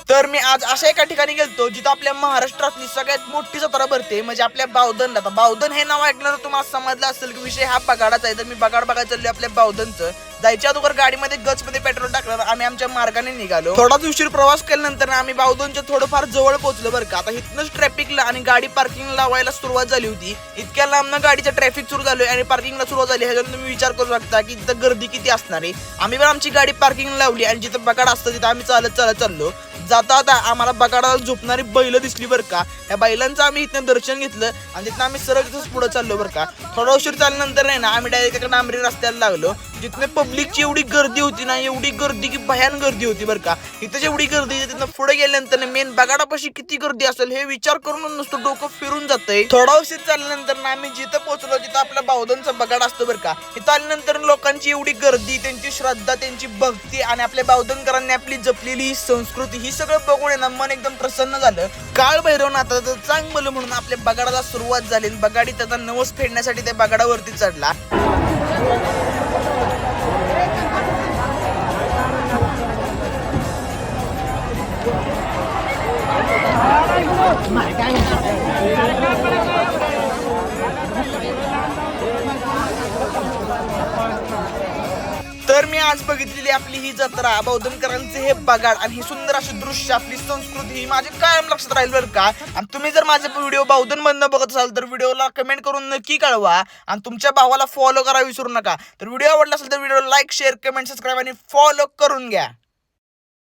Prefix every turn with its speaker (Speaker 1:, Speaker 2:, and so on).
Speaker 1: तर मी आज अशा एका ठिकाणी गेलतो जिथं आपल्या महाराष्ट्रातली सगळ्यात मोठी जत्रा भरते, म्हणजे आपल्या बावधन. आता बावधन हे नाव ऐकलं तर तुम्हाला समजलं असेल की विषय हा बगाडाचा आहे. तर मी बगाड बघायला चाललो आपल्या बावधनचं. जायच्या अगोदर गाडीमध्ये गचमध्ये पेट्रोल टाकलं, आम्ही आमच्या मार्गाने निघालो. थोडाच उशीर प्रवास केल्यानंतर आम्ही बावधनच्या थोडंफार जवळ पोहोचलो बरं का. आता इथनंच ट्रॅफिकला आणि गाडी पार्किंग लावायला सुरुवात झाली होती. इतक्या लांबनं गाडीचं ट्रॅफिक सुरू झालोय आणि पार्किंगला सुरुवात झाली. ह्याच्यातून तुम्ही विचार करू शकता की इथं गर्दी किती असणार आहे. आम्ही पण आमची गाडी पार्किंग लावली आणि जिथं बगाड असतं तिथं आम्ही चालत चालत चाललो. जाता आता आम्हाला बगाडाला झोपणारी बैल दिसली बरं का. या बैलांचं आम्ही इथं दर्शन घेतलं आणि तिथं आम्ही सरळ तिथंच पुढे चाललो बरं का. थोडा उशीर चालल्यानंतर नाही ना आम्ही डायरेक्ट एका डांबरी रस्त्याला लागलो. जिथं पब्लिकची एवढी गर्दी होती ना, एवढी गर्दी की भयान गर्दी होती बरं का. इथं जेवढी गर्दी तिथं पुढे गेल्यानंतर मेन बगाडापाशी किती गर्दी असेल हे विचार करून नुसतं डोकं फिरून जातंय. थोडा उशीर चालल्यानंतर ना आम्ही जिथं पोहोचलो जिथं आपल्या बावधनचा बगाड असतो बरं का. इथं आल्यानंतर लोकांची एवढी गर्दी, त्यांची श्रद्धा, त्यांची भक्ती आणि आपल्या बावधनकरांनी आपली जपलेली ही संस्कृती ही सगळं बघून ना मन एकदम प्रसन्न झालं. काळ भैरवनाथाचं चांगलं म्हणून आपल्या बगाडाला सुरुवात झाली. बगाडी त्याचा नवस फेडण्यासाठी त्या बगाडावरती चढला. तर मी आज बघितलेली आपली ही जत्रा, बावधनकरांचे हे बगाड आणि ही सुंदर अशी दृश्य, आपली संस्कृती ही माझे कायम लक्षात राहील बरं का. आणि तुम्ही जर माझे व्हिडिओ बावधन मधनं बघत असाल तर व्हिडिओला कमेंट करून नक्की कळवा आणि तुमच्या भावाला फॉलो करा विसरू नका. तर व्हिडिओ आवडला असेल तर video like, share, comment, subscribe आणि फॉलो करून घ्या.